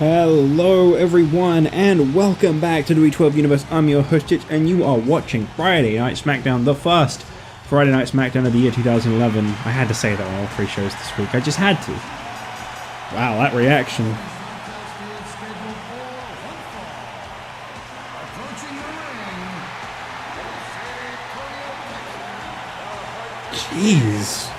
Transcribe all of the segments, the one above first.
Hello everyone and welcome back to the W12 Universe. I'm your host Chich and you are watching Friday Night SmackDown, the first Friday Night SmackDown of the year 2011. I had to say that on all three shows this week, I just had to. Wow, that reaction. Jeez.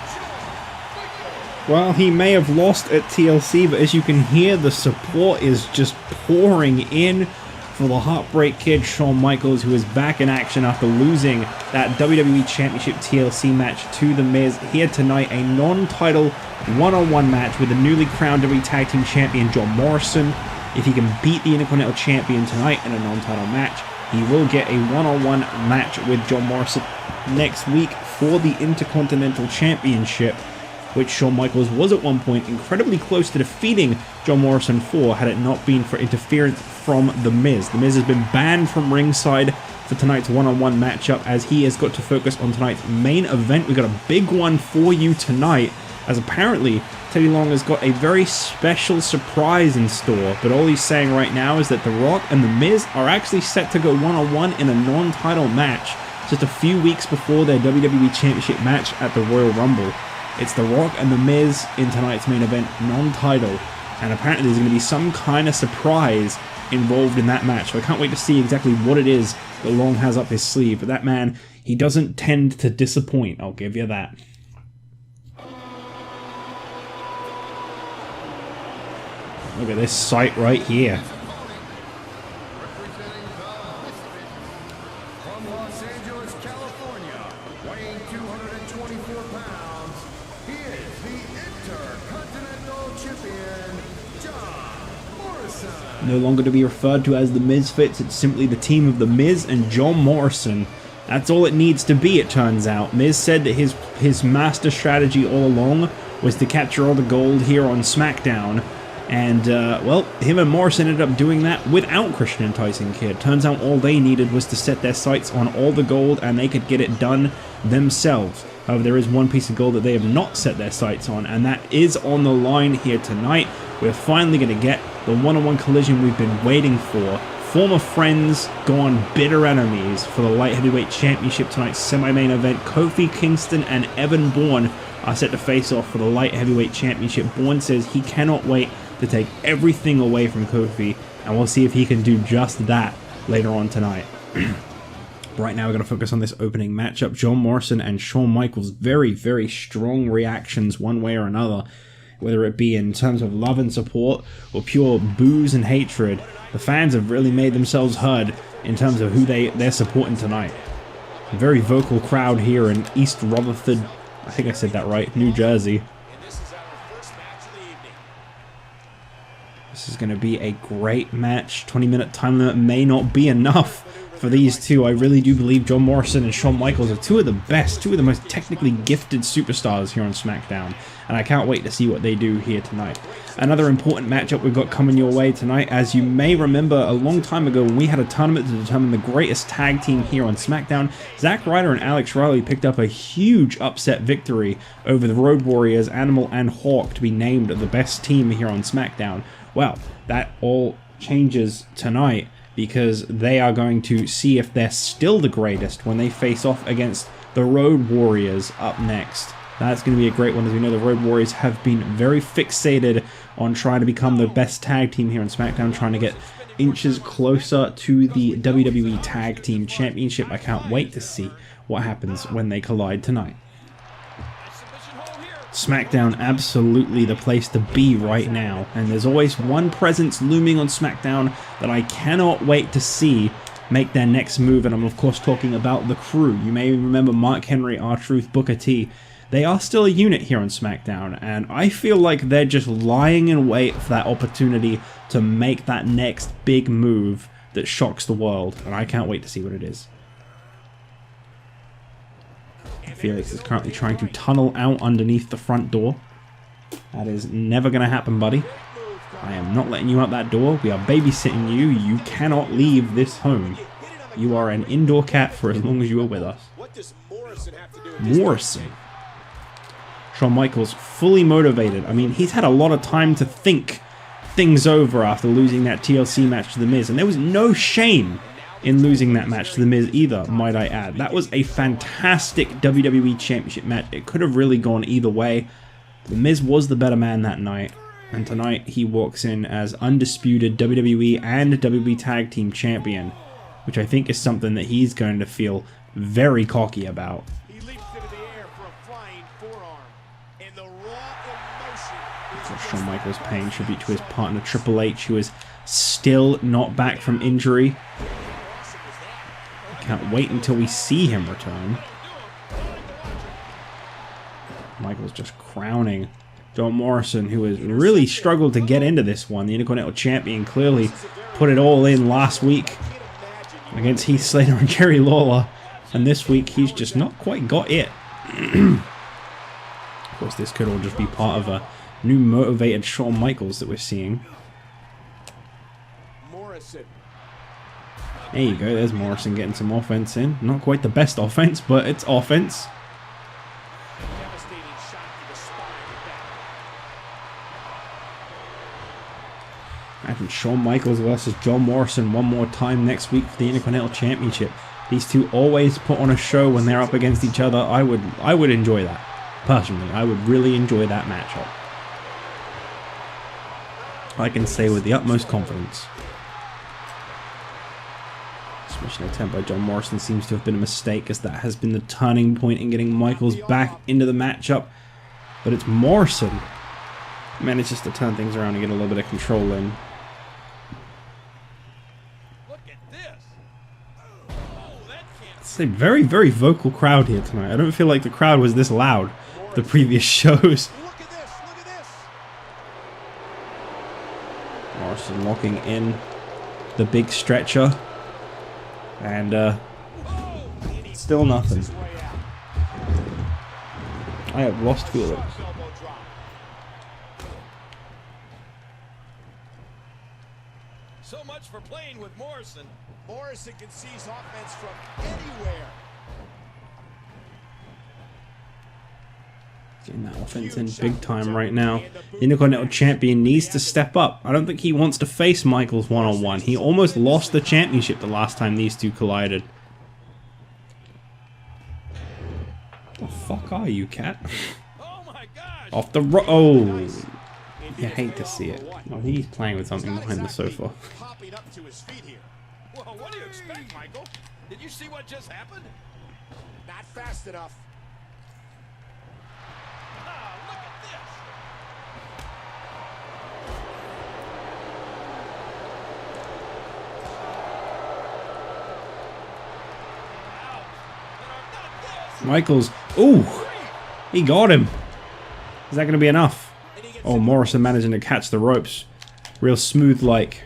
Well, he may have lost at TLC, but as you can hear, the support is just pouring in for the Heartbreak Kid, Shawn Michaels, who is back in action after losing that WWE Championship TLC match to The Miz. Here tonight, a non-title one-on-one match with the newly crowned WWE Tag Team Champion, John Morrison. If he can beat the Intercontinental Champion tonight in a non-title match, he will get a one-on-one match with John Morrison next week for the Intercontinental Championship, which Shawn Michaels was at one point incredibly close to defeating John Morrison for had it not been for interference from The Miz. The Miz has been banned from ringside for tonight's one-on-one matchup as he has got to focus on tonight's main event. We've got a big one for you tonight, as apparently Teddy Long has got a very special surprise in store, but all he's saying right now is that The Rock and The Miz are actually set to go one-on-one in a non-title match just a few weeks before their WWE Championship match at the Royal Rumble. It's The Rock and The Miz in tonight's main event, non-title, and apparently there's going to be some kind of surprise involved in that match. So I can't wait to see exactly what it is that Long has up his sleeve. But that man, he doesn't tend to disappoint, I'll give you that. Look at this sight right here. No longer to be referred to as the Misfits, it's simply the team of The Miz and John Morrison. That's all it needs to be, it turns out. Miz said that his master strategy all along was to capture all the gold here on SmackDown. And, well, him and Morrison ended up doing that without Christian and Tyson Kidd. Turns out all they needed was to set their sights on all the gold and they could get it done themselves. However, there is one piece of gold that they have not set their sights on, and that is on the line here tonight. We're finally going to get the one-on-one collision we've been waiting for. Former friends gone bitter enemies for the Light Heavyweight Championship tonight's semi-main event. Kofi, Kingston, and Bourne are set to face off for the Light Heavyweight Championship. Bourne says he cannot wait to take everything away from Kofi, and we'll see if he can do just that later on tonight. Right now we're going to focus on this opening matchup. John Morrison and Shawn Michaels, very, very strong reactions one way or another, whether it be in terms of love and support or pure boos and hatred. The fans have really made themselves heard in terms of who they're supporting tonight. A very vocal crowd here in East Rutherford, I think I said that right, New Jersey. This is going to be a great match. 20-minute time limit may not be enough for these two. I really do believe John Morrison and Shawn Michaels are two of the best, two of the most technically gifted superstars here on SmackDown, and I can't wait to see what they do here tonight. Another important matchup we've got coming your way tonight. As you may remember, a long time ago when we had a tournament to determine the greatest tag team here on SmackDown, Zack, Ryder, and Alex Riley picked up a huge upset victory over the Road Warriors, Animal, and Hawk to be named the best team here on SmackDown. Well, that all changes tonight, because they are going to see if they're still the greatest when they face off against the Road Warriors up next. That's going to be a great one, as we know the Road Warriors have been very fixated on trying to become the best tag team here on SmackDown, trying to get inches closer to the WWE Tag Team Championship. I can't wait to see what happens when they collide tonight. SmackDown, absolutely the place to be right now, and there's always one presence looming on SmackDown that I cannot wait to see make their next move, and I'm of course talking about the Crew. You may remember Mark Henry, R-Truth, Booker T. They are still a unit here on SmackDown, and I feel like they're just lying in wait for that opportunity to make that next big move that shocks the world, and I can't wait to see what it is. Felix is currently trying to tunnel out underneath the front door. That is never going to happen, buddy. I am not letting you out that door. We are babysitting you. You cannot leave this home. You are an indoor cat for as long as you are with us. Morrison. Shawn Michaels fully motivated. I mean, he's had a lot of time to think things over after losing that TLC match to The Miz. And there was no shame in losing that match to The Miz either, might I add. That was a fantastic WWE Championship match. It could have really gone either way. The Miz was the better man that night. And tonight he walks in as undisputed WWE and WWE Tag Team Champion, which I think is something that he's going to feel very cocky about. He leaps into the air for a flying forearm. And the raw emotion. Shawn Michaels paying tribute to his partner Triple H, who is still not back from injury. Can't wait until we see him return. Michaels just crowning John Morrison, who has really struggled to get into this one. The Intercontinental Champion clearly put it all in last week against Heath Slater and Jerry Lawler. And this week, he's just not quite got it. Of course, this could all just be part of a new motivated Shawn Michaels that we're seeing. Morrison. There you go, there's Morrison getting some offense in. Not quite the best offense, but it's offense. Imagine Shawn Michaels versus John Morrison one more time next week for the Intercontinental Championship. These two always put on a show when they're up against each other. I would enjoy that. Personally, I would really enjoy that matchup. I can say with the utmost confidence. Submission attempt by John Morrison seems to have been a mistake, as that has been the turning point in getting Michaels back into the matchup. But it's Morrison manages to turn things around and get a little bit of control in. It's a very, very vocal crowd here tonight. I don't feel like the crowd was this loud the previous shows. Morrison locking in the big stretcher. And still nothing. I have lost feelings. So much for playing with Morrison. Morrison can seize offense from anywhere. Getting that offense in big time right now. The Intercontinental Champion needs to step up. I don't think he wants to face Michaels one-on-one. He almost lost the championship the last time these two collided. The fuck are you, cat? Oh my gosh. Off the oh, you hate to see it. Oh, he's playing with something behind the sofa. Popping up to his feet here. Well, what do you expect, Michael? Did you see what just happened? Not fast enough. Ah, look at this. Michaels, ooh, he got him. Is that going to be enough? Oh, Morrison managing to catch the ropes. Real smooth like.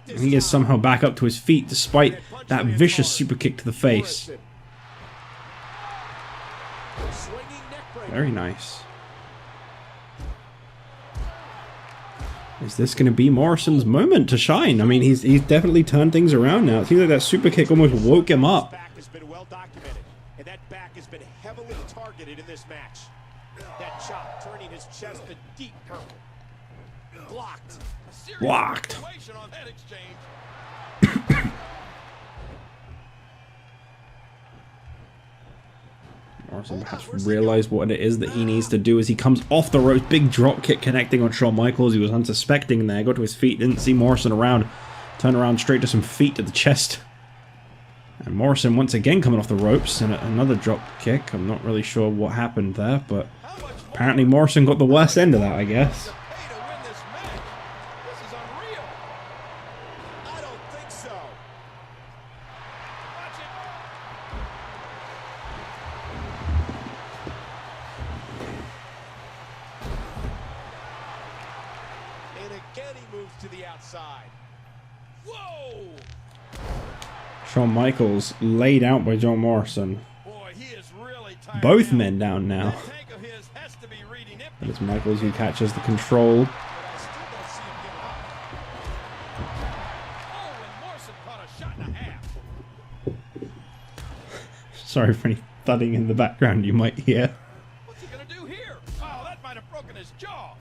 And he is somehow back up to his feet despite that vicious super kick to the face. Very nice. Is this going to be Morrison's moment to shine? I mean, he's definitely turned things around now. It seems like that super kick almost woke him up. Back has been well documented, and that back has been heavily targeted in this match. That chop turning his chest a deep purple. Blocked. Blocked. On that exchange. Morrison perhaps realized what it is that he needs to do as he comes off the ropes. Big drop kick connecting on Shawn Michaels. He was unsuspecting there. Got to his feet. Didn't see Morrison around. Turned around straight to some feet to the chest. And Morrison once again coming off the ropes. And another drop kick. I'm not really sure what happened there. But apparently Morrison got the worst end of that, I guess. Shawn Michaels laid out by John Morrison. Boy, he is really tired. Both men down now. But it's Michaels who catches the control. Sorry for any thudding in the background you might hear. What's he gonna do here? Oh, that might have broken his jaw.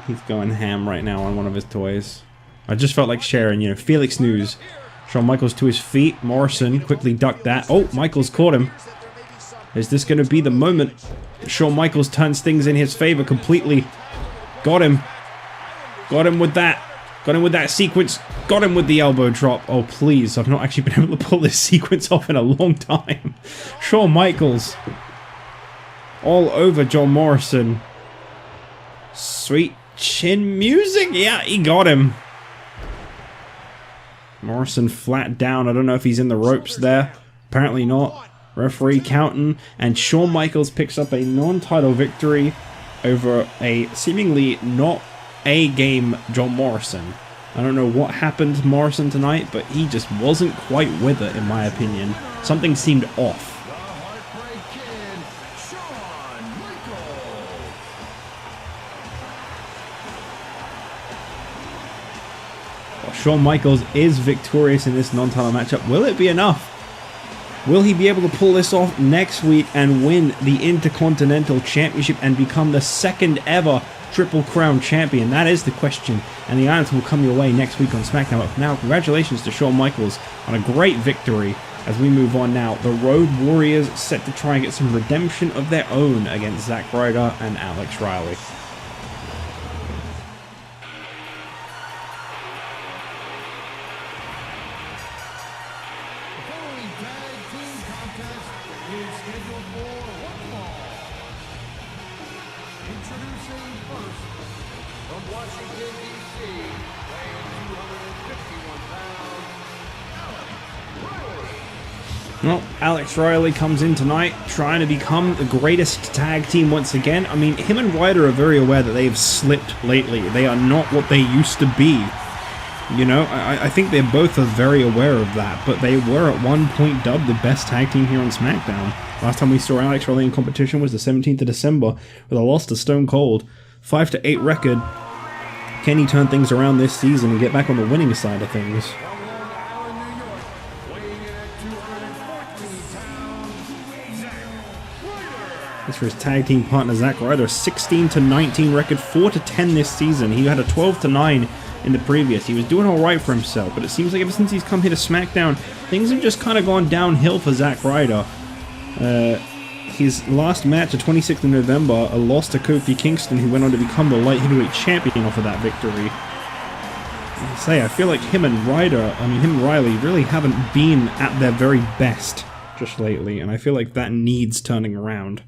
He's going ham right now on one of his toys. I just felt like sharing, you know, Felix news. Shawn Michaels to his feet. Morrison quickly ducked that. Oh, Michaels caught him. Is this going to be the moment that Shawn Michaels turns things in his favor completely? Got him. Got him with that. Got him with that sequence. Got him with the elbow drop. Oh, please. I've not actually been able to pull this sequence off in a long time. Shawn Michaels. All over John Morrison. Sweet chin music. Yeah, he got him. Morrison flat down. I don't know if he's in the ropes there. Apparently not. Referee counting. And Shawn Michaels picks up a non-title victory over a seemingly not A-game John Morrison. I don't know what happened to Morrison tonight, but he just wasn't quite with it, in my opinion. Something seemed off. Well, Shawn Michaels is victorious in this non-title matchup. Will it be enough? Will he be able to pull this off next week and win the Intercontinental Championship and become the second ever Triple Crown Champion? That is the question, and the answer will come your way next week on SmackDown. But for now, congratulations to Shawn Michaels on a great victory. As we move on now, the Road Warriors set to try and get some redemption of their own against Zack Ryder and Alex Riley. Well, Alex Riley comes in tonight trying to become the greatest tag team once again. I mean, him and Ryder are very aware that they've slipped lately. They are not what they used to be. You know, I think they both are very aware of that, but they were at one point dubbed the best tag team here on SmackDown. Last time we saw Alex Riley in competition was the 17th of December with a loss to Stone Cold. 5-8 record. Can he turn things around this season and get back on the winning side of things? As for his tag team partner Zack Ryder, 16-19 record, 4-10 this season. He had a 12-9 in the previous. He was doing alright for himself, but it seems like ever since he's come here to SmackDown, things have just kind of gone downhill for Zack Ryder. His last match, the 26th of November, a loss to Kofi Kingston, who went on to become the light heavyweight champion off of that victory. I feel like him and Riley really haven't been at their very best just lately, and I feel like that needs turning around.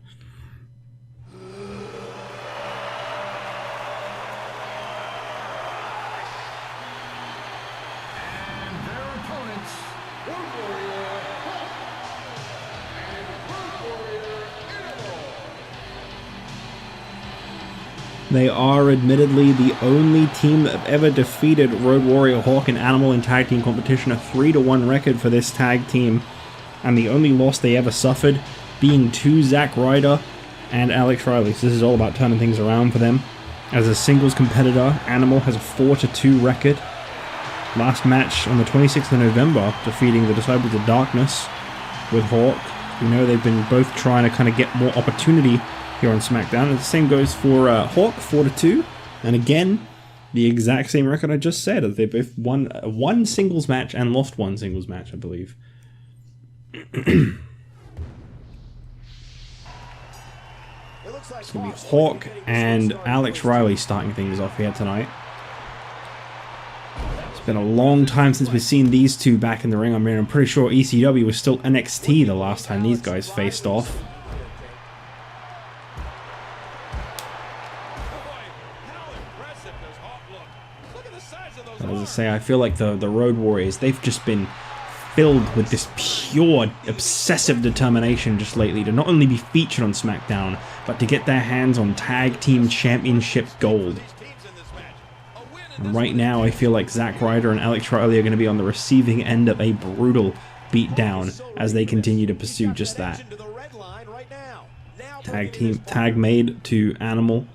They are admittedly the only team that have ever defeated Road Warrior, Hawk, and Animal in tag team competition, a 3-1 record for this tag team, and the only loss they ever suffered being to Zack Ryder and Alex Riley. So this is all about turning things around for them. As a singles competitor, Animal has a 4-2 record. Last match on the 26th of November, defeating the Disciples of Darkness with Hawk. You know, they've been both trying to kind of get more opportunity here on SmackDown, and the same goes for Hawk, 4-2, and again, the exact same record I just said. They both won one singles match and lost one singles match, I believe. It's going to be Hawk and Alex Riley starting things off here tonight. It's been a long time since we've seen these two back in the ring. I mean, I'm pretty sure ECW was still NXT the last time these guys faced off. As I say, I feel like the Road Warriors, they've just been filled with this pure, obsessive determination just lately to not only be featured on SmackDown, but to get their hands on Tag Team Championship gold. And right now, I feel like Zack Ryder and Alex Riley are going to be on the receiving end of a brutal beatdown as they continue to pursue just that. Tag made to Animal.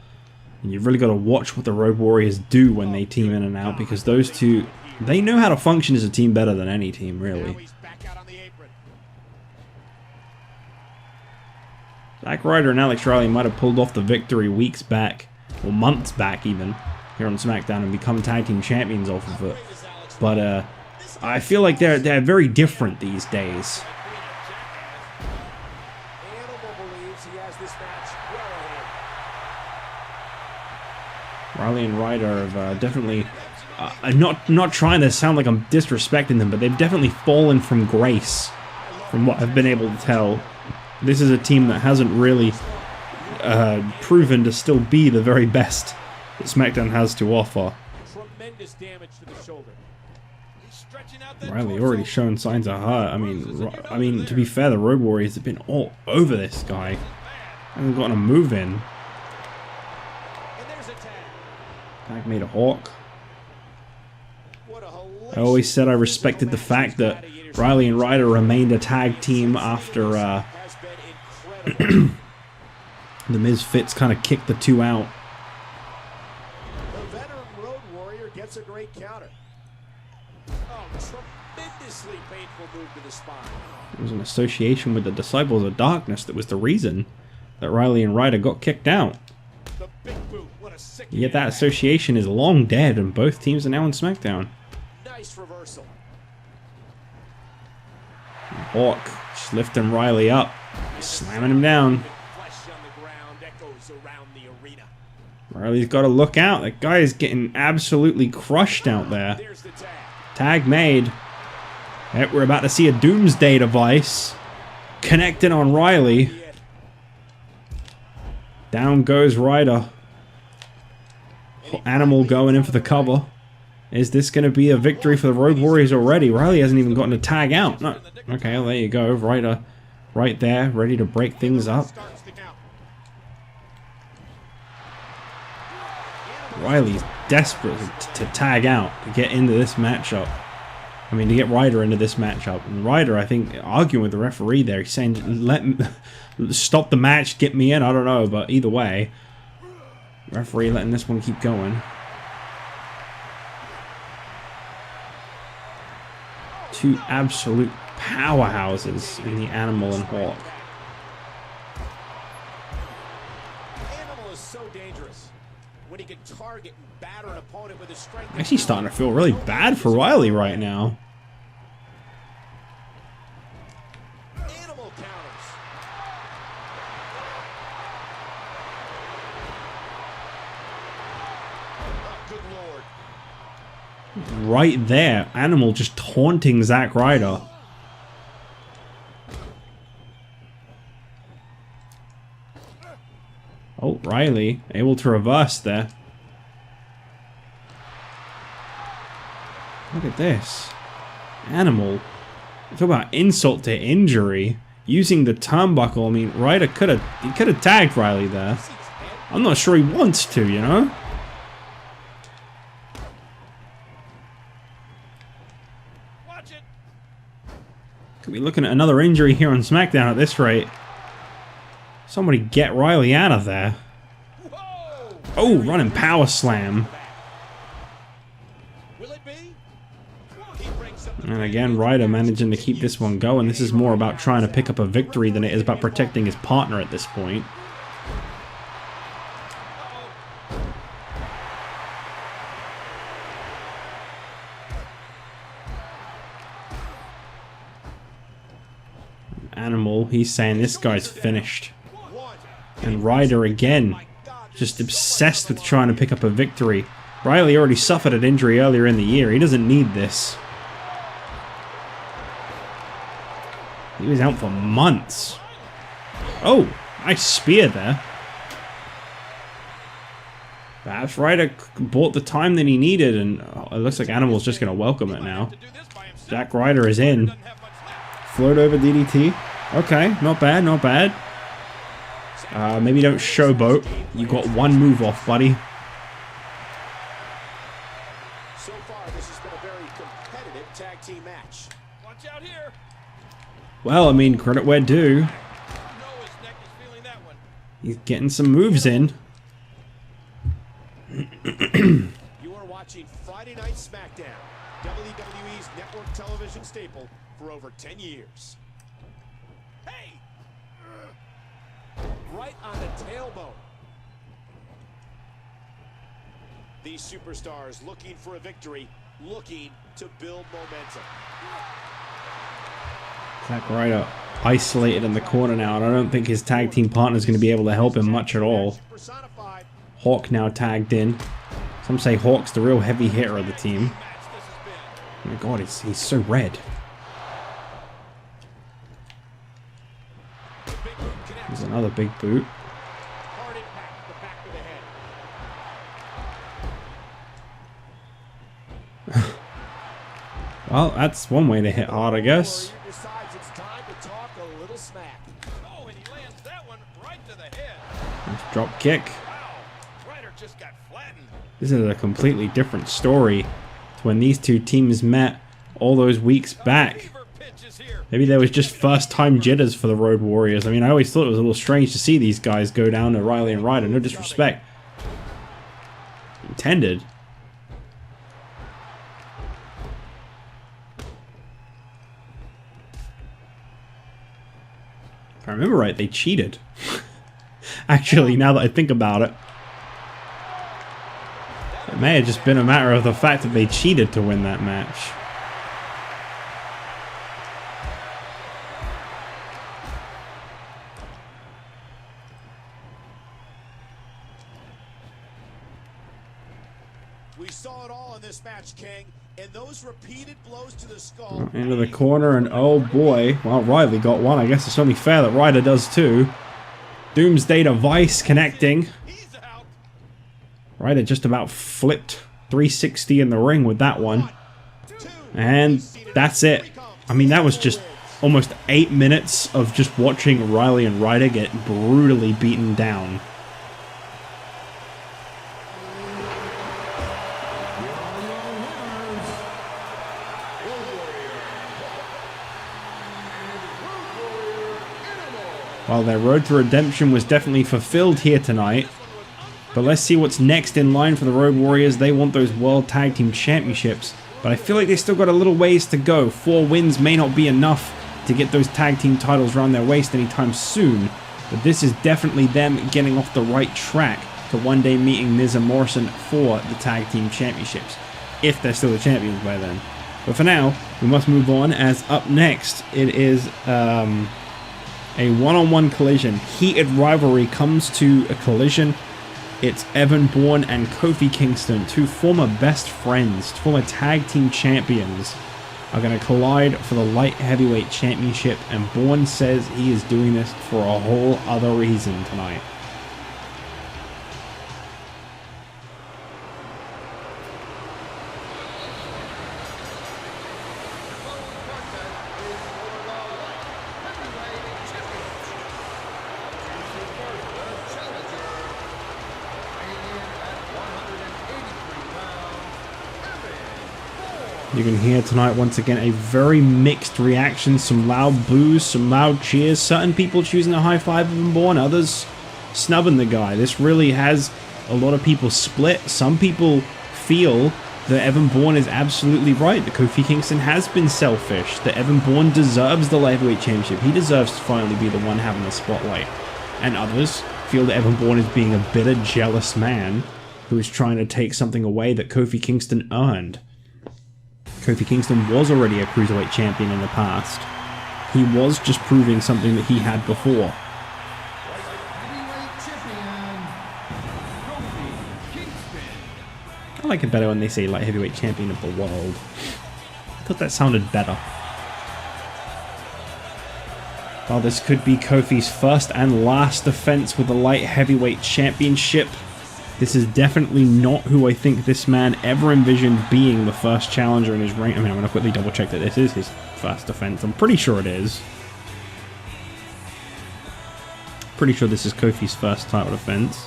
And you've really got to watch what the Road Warriors do when they team in and out, because those two, they know how to function as a team better than any team, really. Zack Ryder and Alex Riley might have pulled off the victory weeks back or months back even, here on SmackDown and become tag team champions off of it. But I feel like they're very different these days. Riley and Ryder have definitely, not trying to sound like I'm disrespecting them, but they've definitely fallen from grace, from what I've been able to tell. This is a team that hasn't really proven to still be the very best that SmackDown has to offer. Tremendous damage to the shoulder. Riley already showing signs of hurt. I mean, to be fair, the Road Warriors have been all over this guy. Hasn't gotten a move in. Tag made a Hawk. I always said I respected the fact that Riley and Ryder remained a tag team after the Miz Fitz kind of kicked the two out. The veteran Road Warrior gets a great counter. Oh, tremendously painful move to the spine. It was an association with the Disciples of Darkness that was the reason that Riley and Ryder got kicked out. The big boot. What a sick. Yet that association is long dead, and both teams are now on SmackDown. Nice reversal. Hawk just lifting Riley up, slamming him down. Flesh on the ground echoes around the arena. Riley's got to look out. That guy is getting absolutely crushed out there. There's the tag. Tag made. Yep, we're about to see a doomsday device connecting on Riley. Down goes Ryder. Animal going in for the cover. Is this going to be a victory for the Road Warriors already? Riley hasn't even gotten a tag out. No. Okay, well, there you go. Ryder right there, ready to break things up. Riley's desperate to tag out, to get into this matchup. I mean, to get Ryder into this matchup. And Ryder, I think, arguing with the referee there. He's saying, stop the match, get me in. I don't know, but either way, referee letting this one keep going. Two absolute powerhouses in the Animal and Hawk. Animal is so dangerous when he can target and batter an opponent with his strength. Actually starting to feel really bad for Riley right now. Animal counters. Oh, good lord. Right there, Animal just taunting Zack Ryder. Oh, Riley able to reverse there. Look at this. Animal. Talk about insult to injury. Using the turnbuckle. I mean, Ryder could have tagged Riley there. I'm not sure he wants to, you know? Could be looking at another injury here on SmackDown at this rate. Somebody get Riley out of there. Oh, running power slam. And again, Ryder managing to keep this one going. This is more about trying to pick up a victory than it is about protecting his partner at this point. Animal, he's saying this guy's finished. And Ryder again, just obsessed with trying to pick up a victory. Riley already suffered an injury earlier in the year. He doesn't need this. He was out for months. Oh, nice spear there. Perhaps Ryder bought the time that he needed, and it looks like Animal's just going to welcome it now. Zack Ryder is in. Float over DDT. Okay, not bad, not bad. Maybe don't showboat. You got one move off, buddy. So far, this has been a very competitive tag team match. Watch out here. Well, I mean, credit where due. He's getting some moves in. You are watching Friday Night SmackDown, WWE's network television staple for over 10 years. Hey! Right on the tailbone. These superstars looking for a victory, looking to build momentum. Zack Ryder isolated in the corner now, and I don't think his tag team partner is going to be able to help him much at all. Hawk now tagged in. Some say Hawk's the real heavy hitter of the team. Oh my god, he's so red. There's another big boot. Well, that's one way to hit hard, I guess. Nice drop kick. This is a completely different story to when these two teams met all those weeks back. Maybe there was just first-time jitters for the Road Warriors. I mean, I always thought it was a little strange to see these guys go down to Riley and Ryder. No disrespect intended. If I remember right, they cheated. Actually, now that I think about it. It may have just been a matter of the fact that they cheated to win that match. We saw it all in this match, King, and those repeated blows to the skull. Into the corner, and oh boy, well, Riley got one. I guess it's only fair that Ryder does too. Doomsday device connecting. Ryder just about flipped 360 in the ring with that one. And that's it. I mean, that was just almost 8 minutes of just watching Riley and Ryder get brutally beaten down. Well, their road to redemption was definitely fulfilled here tonight. But let's see what's next in line for the Road Warriors. They want those World Tag Team Championships. But I feel like they still got a little ways to go. 4 wins may not be enough to get those tag team titles around their waist anytime soon. But this is definitely them getting off the right track to one day meeting Miz and Morrison for the Tag Team Championships. If they're still the champions by then. But for now, we must move on, as up next it is a one-on-one collision. Heated rivalry comes to a collision. It's Bourne and Kofi Kingston, two former best friends, former tag team champions, are going to collide for the light heavyweight championship, and Bourne says he is doing this for a whole other reason tonight. You can hear tonight, once again, a very mixed reaction. Some loud boos, some loud cheers. Certain people choosing a high five of Bourne, others snubbing the guy. This really has a lot of people split. Some people feel that Bourne is absolutely right, that Kofi Kingston has been selfish, that Bourne deserves the lightweight championship. He deserves to finally be the one having the spotlight. And others feel that Bourne is being a bitter, jealous man who is trying to take something away that Kofi Kingston earned. Kofi Kingston was already a Cruiserweight champion in the past. He was just proving something that he had before. I like it better when they say light heavyweight champion of the world. I thought that sounded better. Well, this could be Kofi's first and last defense with the light heavyweight championship. This is definitely not who I think this man ever envisioned being the first challenger in his reign. I mean, I'm going to quickly double check that this is his first defense. I'm pretty sure it is. Pretty sure this is Kofi's first title defense.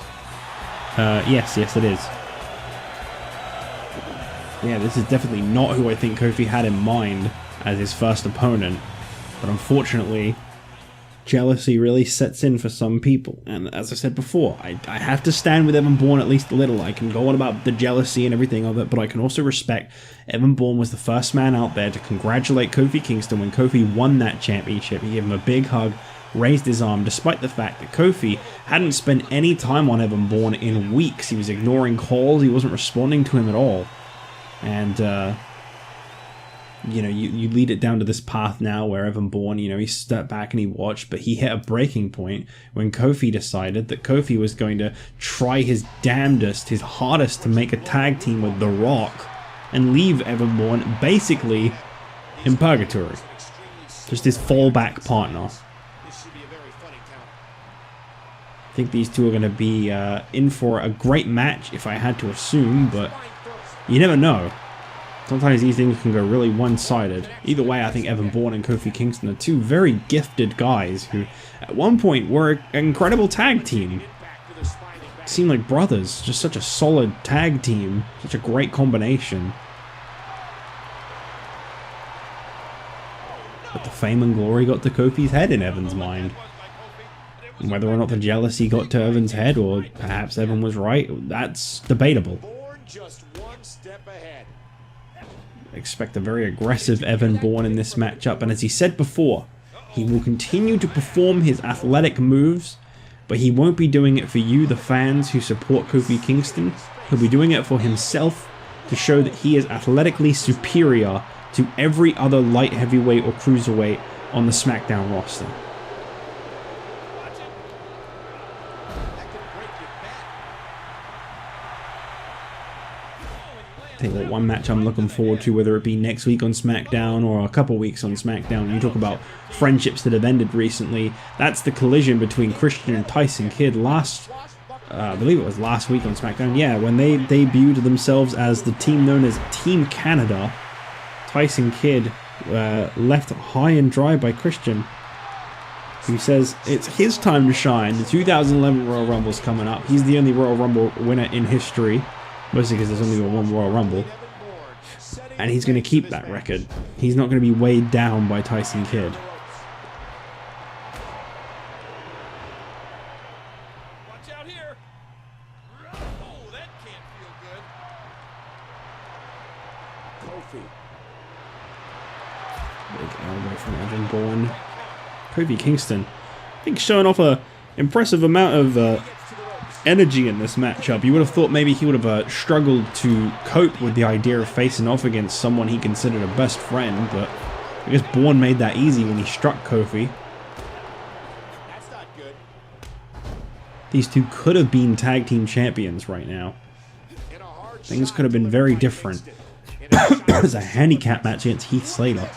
Yes, it is. Yeah, this is definitely not who I think Kofi had in mind as his first opponent. But unfortunately, jealousy really sets in for some people, and as I said before, I have to stand with Bourne at least a little. I can go on about the jealousy and everything of it, but I can also respect Bourne was the first man out there to congratulate Kofi Kingston when Kofi won that championship. He gave him a big hug, raised his arm despite the fact that Kofi hadn't spent any time on Evan Bourne in weeks. He was ignoring calls, he wasn't responding to him at all. And, you know, you lead it down to this path now where Evan Bourne, you know, he stepped back and he watched, but he hit a breaking point when Kofi decided that Kofi was going to try his damnedest, his hardest to make a tag team with The Rock and leave Evan Bourne basically in purgatory. Just his fallback partner. I think these two are going to be in for a great match if I had to assume, but you never know. Sometimes these things can go really one-sided. Either way, I think Evan Bourne and Kofi Kingston are two very gifted guys who at one point were an incredible tag team. Seemed like brothers, just such a solid tag team, such a great combination. But the fame and glory got to Kofi's head in Evan's mind. And whether or not the jealousy got to Evan's head, or perhaps Evan was right, that's debatable. Expect a very aggressive Evan Bourne in this matchup, and as he said before, he will continue to perform his athletic moves, but he won't be doing it for you, the fans who support Kofi Kingston. He'll be doing it for himself to show that he is athletically superior to every other light heavyweight or cruiserweight on the SmackDown roster. I think that one match I'm looking forward to, whether it be next week on SmackDown or a couple weeks on SmackDown, you talk about friendships that have ended recently, that's the collision between Christian and Tyson Kidd I believe it was last week on SmackDown, yeah, when they debuted themselves as the team known as Team Canada. Tyson Kidd left high and dry by Christian, who says it's his time to shine. The 2011 Royal Rumble's coming up. He's the only Royal Rumble winner in history, mostly because there's only been one Royal Rumble, and he's going to keep that record. He's not going to be weighed down by Tyson Kidd. Watch out here. Oh, that can't feel good. Kofi. Big elbow from Evan Bourne. Kofi Kingston, I think, showing off a impressive amount of energy in this matchup. You would have thought maybe he would have struggled to cope with the idea of facing off against someone he considered a best friend, but I guess Bourne made that easy when he struck Kofi. That's not good. These two could have been tag team champions right now. Things could have been very different. It was a handicap match against Heath Slater.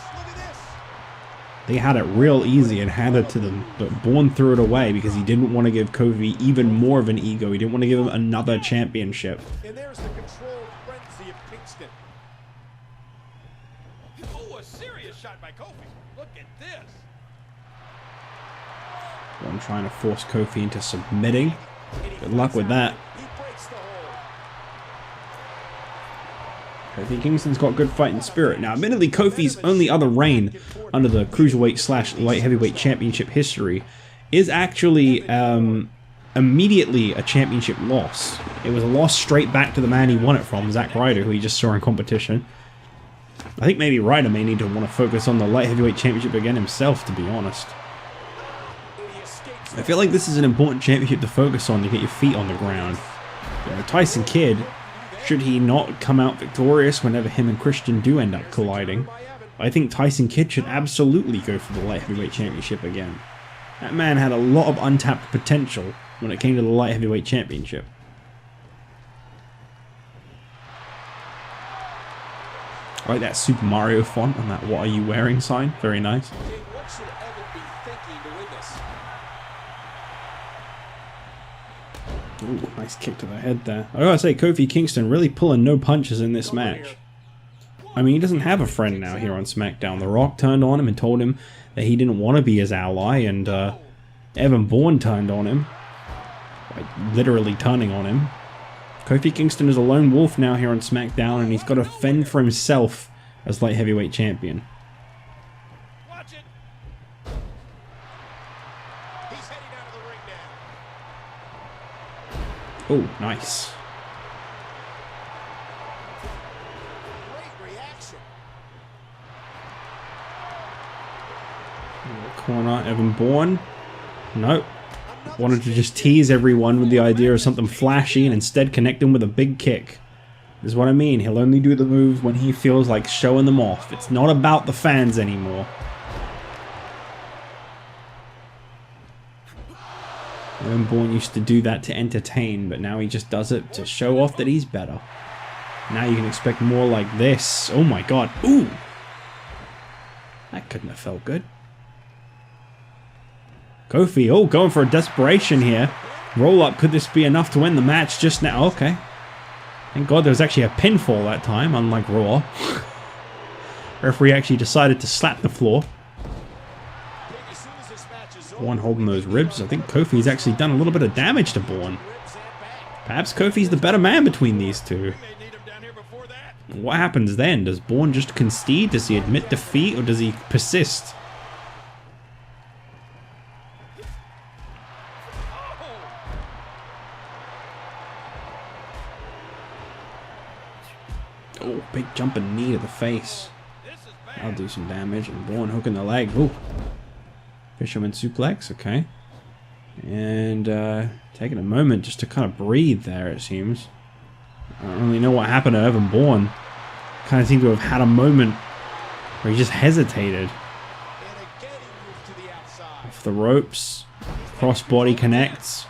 They had it real easy and handed to them, but Bourne threw it away because he didn't want to give Kofi even more of an ego. He didn't want to give him another championship. And there's the controlled frenzy of Kingston. Oh, a serious shot by Kofi. Look at this. Bourne trying to force Kofi into submitting. Good luck with that. He breaks the hold. Kofi Kingston's got good fighting spirit. Now, admittedly, Kofi's only other reign under the Cruiserweight / Light Heavyweight Championship history is actually immediately a championship loss. It was a loss straight back to the man he won it from, Zack Ryder, who he just saw in competition. I think maybe Ryder may need to want to focus on the Light Heavyweight Championship again himself, to be honest. I feel like this is an important championship to focus on to get your feet on the ground. You know, Tyson Kidd, should he not come out victorious whenever him and Christian do end up colliding, I think Tyson Kidd should absolutely go for the Light Heavyweight Championship again. That man had a lot of untapped potential when it came to the Light Heavyweight Championship. I like that Super Mario font on that "What are you wearing" sign. Very nice. What should Evan be thinking to win this? Ooh, nice kick to the head there. I gotta say, Kofi Kingston really pulling no punches in this match. I mean, he doesn't have a friend now here on SmackDown. The Rock turned on him and told him that he didn't want to be his ally, and Evan Bourne turned on him. Like, literally turning on him. Kofi Kingston is a lone wolf now here on SmackDown, and he's got to fend for himself as Light Heavyweight Champion. Watch it. He's heading out of the ring now. Oh, nice. Great reaction. In the corner, Evan Bourne. Nope. Wanted to just tease everyone with the idea of something flashy and instead connect them with a big kick. This is what I mean. He'll only do the moves when he feels like showing them off. It's not about the fans anymore. When Bourne used to do that to entertain, but now he just does it to show off that he's better. Now you can expect more like this. Oh my god. Ooh! That couldn't have felt good. Kofi, oh, going for a desperation here. Roll up, could this be enough to win the match just now? Okay. Thank God there was actually a pinfall that time, unlike Raw. Referee actually decided to slap the floor. Bourne holding those ribs. I think Kofi's actually done a little bit of damage to Bourne. Perhaps Kofi's the better man between these two. What happens then? Does Bourne just concede? Does he admit defeat, or does he persist? Oh, big jumping knee to the face. That'll do some damage. And Bourne hooking the leg. Ooh. Fisherman suplex, okay. And taking a moment just to kind of breathe there, it seems. I don't really know what happened to Evan Bourne. Kind of seemed to have had a moment where he just hesitated. Off the ropes. Crossbody connects.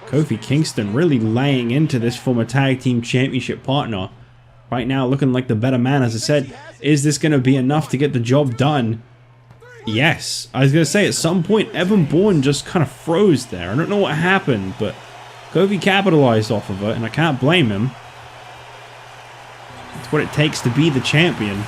Kofi Kingston really laying into this former tag team championship partner. Right now looking like the better man, as I said. Is this going to be enough to get the job done? Yes. I was going to say, at some point, Evan Bourne just kind of froze there. I don't know what happened, but Kofi capitalized off of it, and I can't blame him. It's what it takes to be the champion.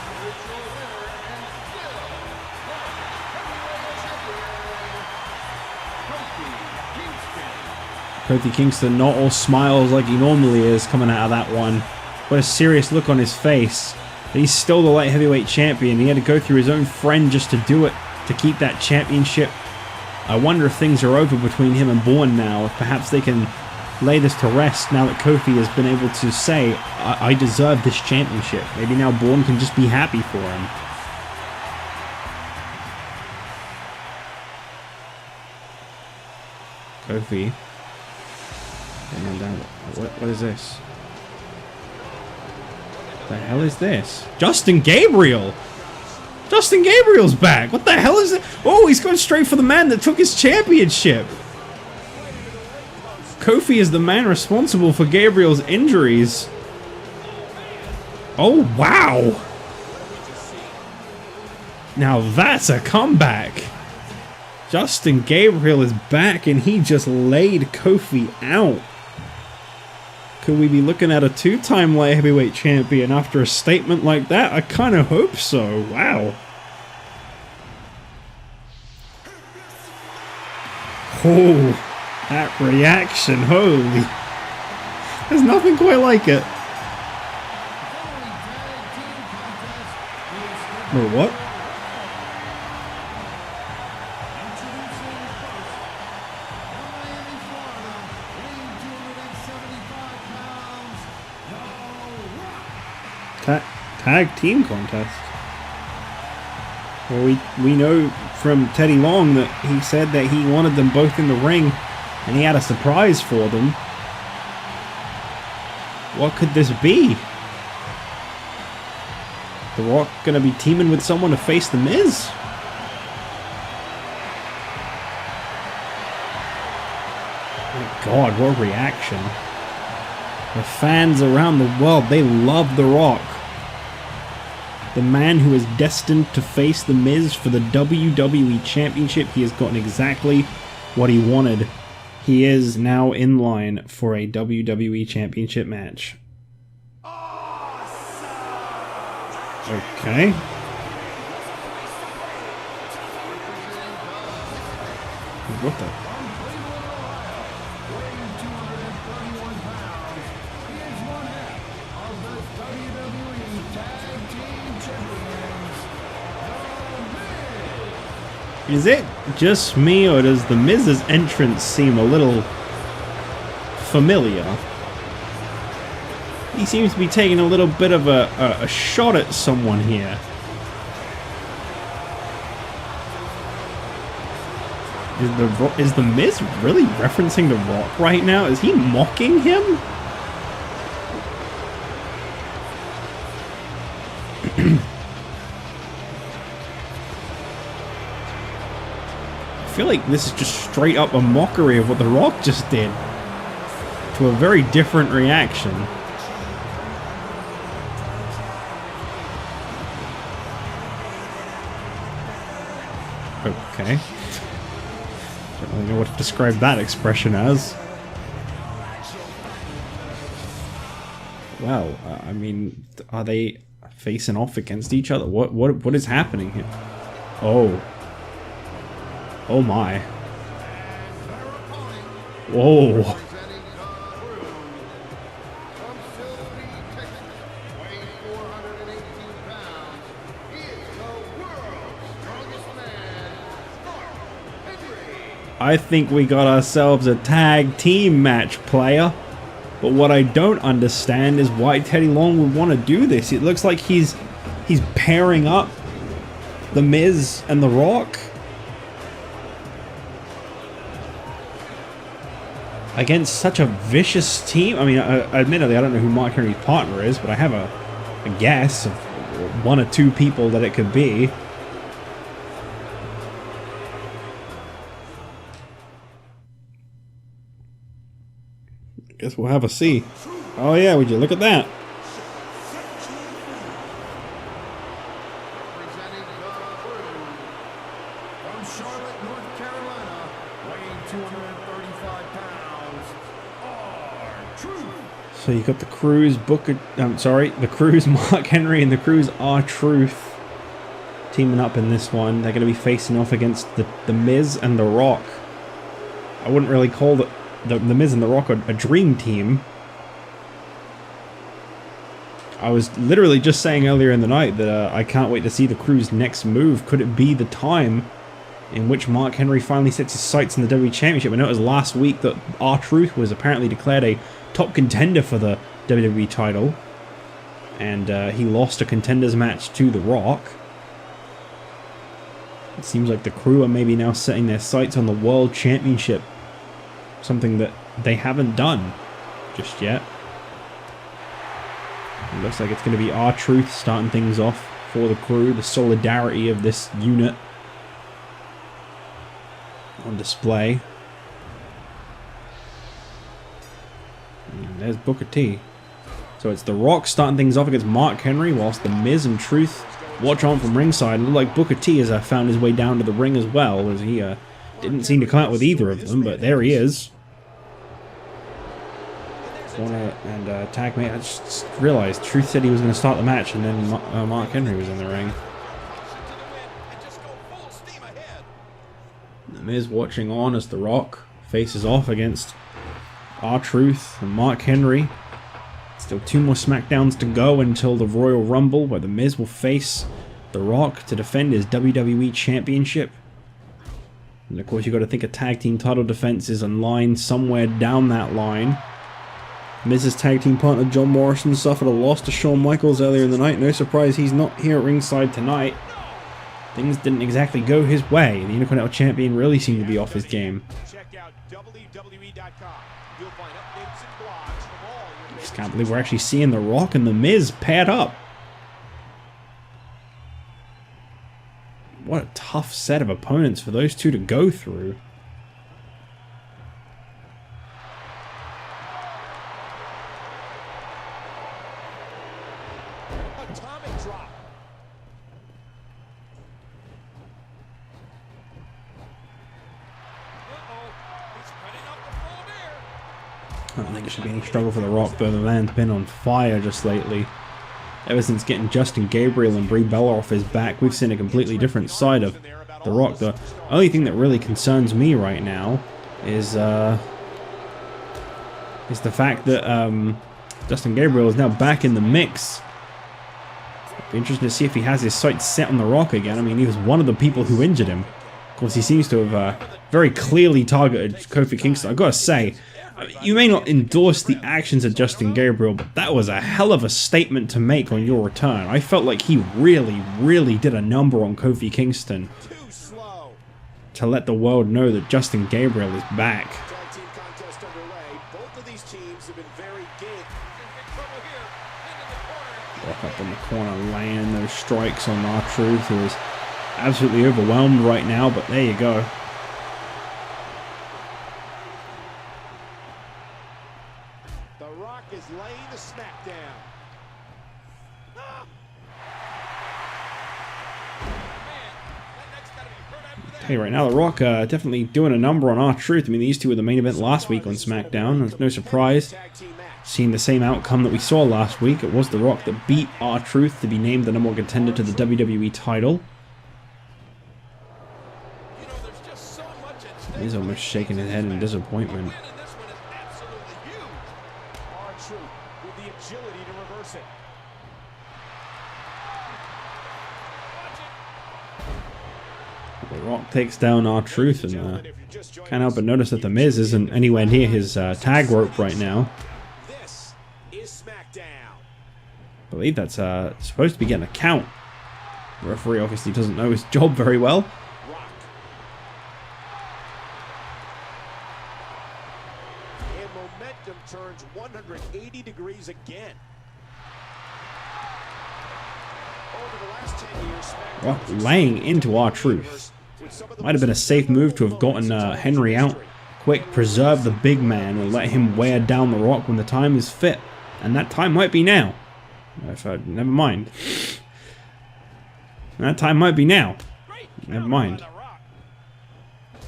Kofi Kingston not all smiles like he normally is coming out of that one. What a serious look on his face. He's still the light heavyweight champion. He had to go through his own friend just to do it, to keep that championship. I wonder if things are over between him and Bourne now. If perhaps they can lay this to rest now that Kofi has been able to say, I deserve this championship. Maybe now Bourne can just be happy for him. Kofi. What is this? What the hell is this? Justin Gabriel! Justin Gabriel's back! What the hell is it? Oh, he's going straight for the man that took his championship! Kofi is the man responsible for Gabriel's injuries. Oh, wow! Now that's a comeback! Justin Gabriel is back and he just laid Kofi out. Could we be looking at a two-time light heavyweight champion after a statement like that? I kind of hope so. Wow. Oh, that reaction. Holy. There's nothing quite like it. Or what? Tag team contest. Well, we know from Teddy Long that he said that he wanted them both in the ring and he had a surprise for them. What could this be? The Rock gonna be teaming with someone to face The Miz? My God, what a reaction. The fans around the world, they love The Rock. The man who is destined to face The Miz for the WWE Championship. He has gotten exactly what he wanted. He is now in line for a WWE Championship match. Okay. What the? Is it just me, or does The Miz's entrance seem a little familiar? He seems to be taking a little bit of a shot at someone here. Is the Miz really referencing The Rock right now? Is he mocking him? I feel like this is just straight up a mockery of what The Rock just did, to a very different reaction. Okay. Don't really know what to describe that expression as. Well, I mean, are they facing off against each other? What is happening here? Oh. Oh my. Whoa. I think we got ourselves a tag team match, player. But what I don't understand is why Teddy Long would want to do this. It looks like he's pairing up The Miz and The Rock against such a vicious team. I mean, admittedly, I don't know who Mark Henry's partner is, but I have a guess of one or two people that it could be. Guess we'll have a see. Oh yeah, would you look at that? Representing the crew from Charlotte, North Carolina, weighing 235 pounds, R-Truth. So you got the Crew's the Crew's Mark Henry and the Crew's R-Truth teaming up in this one. They're going to be facing off against the Miz and The Rock. I wouldn't really call the Miz and The Rock a dream team. I was literally just saying earlier in the night that I can't wait to see the Crew's next move. Could it be the time in which Mark Henry finally sets his sights on the WWE Championship? I know it was last week that R-Truth was apparently declared a top contender for the WWE title, and he lost a contenders match to The Rock. It seems like the Crew are maybe now setting their sights on the World Championship. Something that they haven't done just yet. It looks like it's going to be R-Truth starting things off for the Crew. The solidarity of this unit on display. And there's Booker T. So it's The Rock starting things off against Mark Henry, whilst the Miz and Truth watch on from ringside. And it looked like Booker T has found his way down to the ring as well, as he didn't seem to come out with either of them, but there he is. And tag mate. I just realized Truth said he was going to start the match, and then Mark Henry was in the ring. The Miz watching on as The Rock faces off against R-Truth and Mark Henry. Still 2 more SmackDowns to go until the Royal Rumble, where The Miz will face The Rock to defend his WWE Championship. And of course, you've got to think a tag team title defense is in line somewhere down that line. Miz's tag team partner John Morrison suffered a loss to Shawn Michaels earlier in the night. No surprise he's not here at ringside tonight. Things didn't exactly go his way. The Intercontinental Champion really seemed to be off his game. Check out WWE.com. You'll find updates and blogs from all your Just can't believe we're actually seeing The Rock and The Miz paired up. What a tough set of opponents for those two to go through. atomic drop. I don't think it should be any struggle for The Rock, though. The man's been on fire just lately. Ever since getting Justin Gabriel and Brie Bella off his back, we've seen a completely different side of The Rock. The only thing that really concerns me right now is the fact that Justin Gabriel is now back in the mix. It'll be interesting to see if he has his sights set on The Rock again. I mean, he was one of the people who injured him. Of course, he seems to have very clearly targeted Kofi Kingston. I've got to say, you may not endorse the actions of Justin Gabriel, but that was a hell of a statement to make on your return. I felt like he really, really did a number on Kofi Kingston. to let the world know that Justin Gabriel is back. Tag team contest underway. Both of these teams have been very game. Rock up in the corner, laying those strikes on R-Truth, who is absolutely overwhelmed right now, but there you go. The Rock is laying the SmackDown. Tell you right now, The Rock definitely doing a number on R-Truth. I mean, these two were the main event last week on SmackDown. There's no surprise. Seeing the same outcome that we saw last week. It was The Rock that beat R-Truth to be named the #1 contender to the WWE title. He's almost shaking his head in disappointment. R-Truth with the agility to reverse it. The Rock takes down R-Truth, and can't help but notice that The Miz isn't anywhere near his tag rope right now. This is SmackDown. I believe that's supposed to be getting a count. The referee obviously doesn't know his job very well. Rock. And momentum turns 180 degrees again. Over the last 10 years, SmackDown Rock laying into R-Truth. Might have been a safe move to have gotten Henry out quick, preserve the big man, and let him wear down The Rock when the time is fit. And that time might be now. Never mind. That time might be now. Never mind.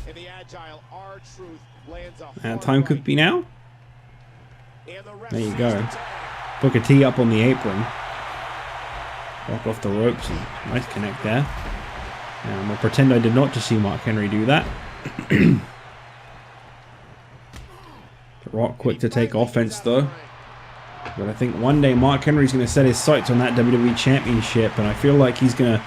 And the agile R-Truth lands a That hard time could right. be now. And the ref There you sees go. the tag. Booker T up on the apron. Walk off the ropes, and nice connect there. And we'll pretend I did not just see Mark Henry do that. The Rock quick to take offense though. But I think one day Mark Henry's going to set his sights on that WWE Championship, and I feel like he's gonna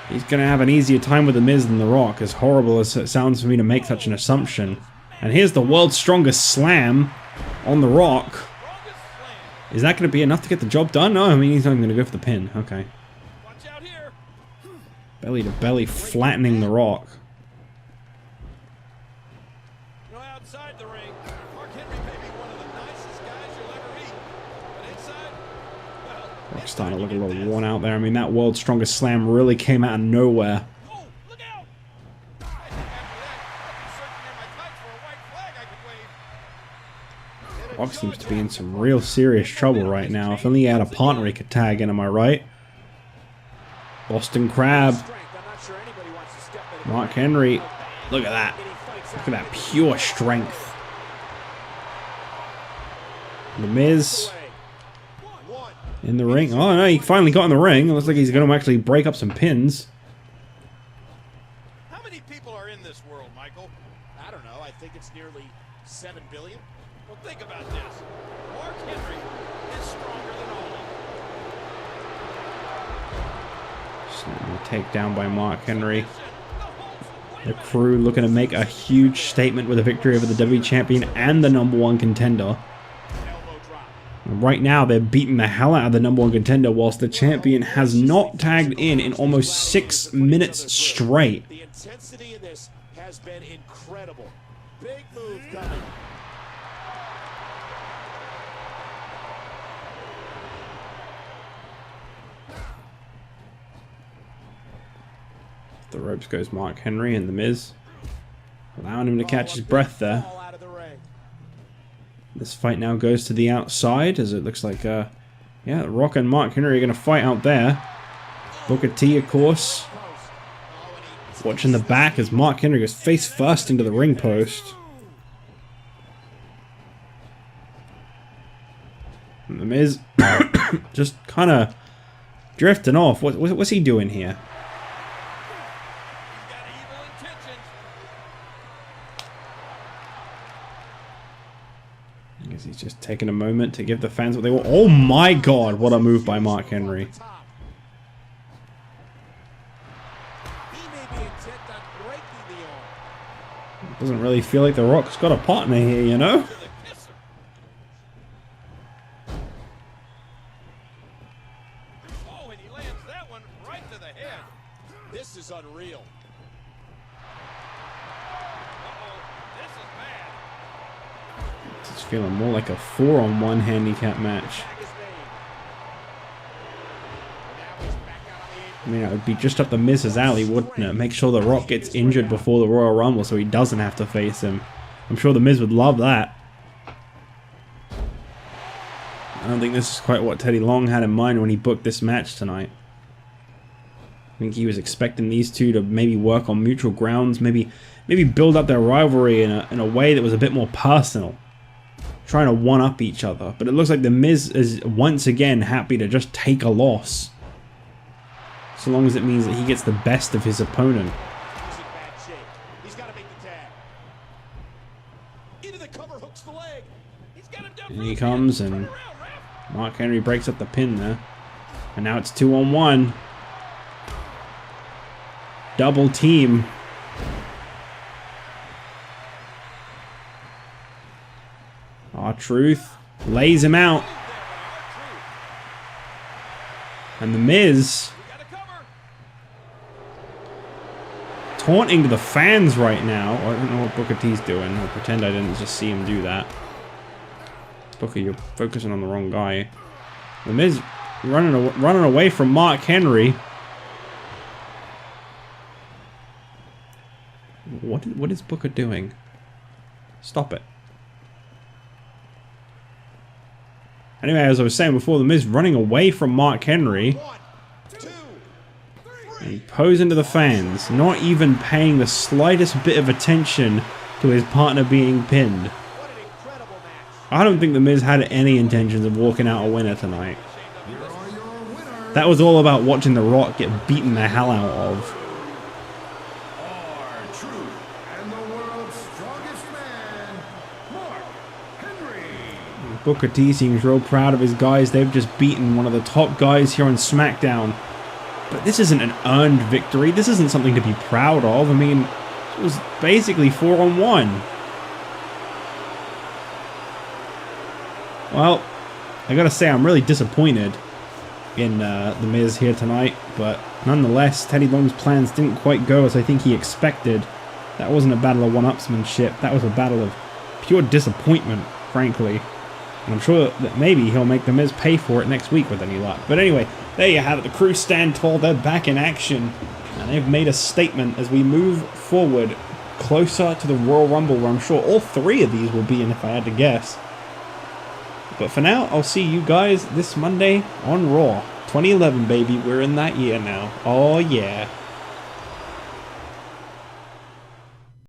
have an easier time with The Miz than The Rock, as horrible as it sounds for me to make such an assumption. And here's the world's strongest slam on The Rock. Is that going to be enough to get the job done? No, I mean, he's not even going to go for the pin. Okay. Belly to belly, flattening The Rock. Outside the ring, Mark Henry may be one of the nicest guys you'll ever meet. But inside, well, Rock's starting to look a little worn out there. I mean, that world's strongest slam really came out of nowhere. oh, look out! I think after that, I'll be searching in my tights for a white flag I could wave. Rock seems to be in some real serious trouble right now. If only he had a partner he could tag in, am I right? Boston Crab. Mark Henry. Look at that. Look at that pure strength. The Miz in the ring. Oh no, he finally got in the ring. It looks like he's going to actually break up some pins. How many people are in this world, Michael? I don't know. I think it's nearly 7 billion. Well, think about this. Mark Henry is stronger than all of them. Take down by Mark Henry. The Crew looking to make a huge statement with a victory over the WWE Champion and the #1 contender. And right now, they're beating the hell out of the #1 contender, whilst the champion has not tagged in almost 6 minutes straight. The intensity in this has been incredible. Big move coming. The ropes goes Mark Henry and The Miz, allowing him to catch his breath there. This fight now goes to the outside, as it looks like, yeah, Rock and Mark Henry are going to fight out there. Booker T, of course, watching the back as Mark Henry goes face first into the ring post. And The Miz just kind of drifting off. What's he doing here? I guess he's just taking a moment to give the fans what they want. Oh my god, what a move by Mark Henry. Doesn't really feel like The Rock's got a partner here, you know? Oh, and he lands that one right to the head. This is unreal. feeling more like a 4-on-1 handicap match. I mean, it would be just up the Miz's alley, wouldn't it? Make sure The Rock gets injured before the Royal Rumble so he doesn't have to face him. I'm sure the Miz would love that. I don't think this is quite what Teddy Long had in mind when he booked this match tonight. I think he was expecting these two to maybe work on mutual grounds, maybe build up their rivalry in a way that was a bit more personal. Trying to one-up each other. But it looks like the Miz is once again happy to just take a loss. So long as it means that he gets the best of his opponent. He's in bad shape. He's got to make the tag. Into the cover, hooks the leg. He's got him down. And he comes and Mark Henry breaks up the pin there. And now it's 2-on-1. Double team. R-Truth lays him out. And the Miz taunting to the fans right now. I don't know what Booker T's doing. I'll pretend I didn't just see him do that. Booker, you're focusing on the wrong guy. The Miz running away from Mark Henry. What is Booker doing? Stop it. Anyway, as I was saying before, the Miz running away from Mark Henry. 1, 2, 3. And posing to the fans, not even paying the slightest bit of attention to his partner being pinned. What an incredible match. I don't think the Miz had any intentions of walking out a winner tonight. Here are your winners. That was all about watching The Rock get beaten the hell out of. R-Truth and the world's strongest man, Mark Henry. Booker T seems real proud of his guys. They've just beaten one of the top guys here on SmackDown. But this isn't an earned victory. This isn't something to be proud of. I mean, it was basically 4-on-1. Well, I gotta say, I'm really disappointed in The Miz here tonight. But nonetheless, Teddy Long's plans didn't quite go as I think he expected. That wasn't a battle of one-upsmanship. That was a battle of pure disappointment, frankly. And I'm sure that maybe he'll make The Miz pay for it next week with any luck. But anyway, there you have it. The crew stand tall. They're back in action. And they've made a statement as we move forward closer to the Royal Rumble, where I'm sure all three of these will be in if I had to guess. But for now, I'll see you guys this Monday on Raw. 2011, baby. We're in that year now. Oh, yeah.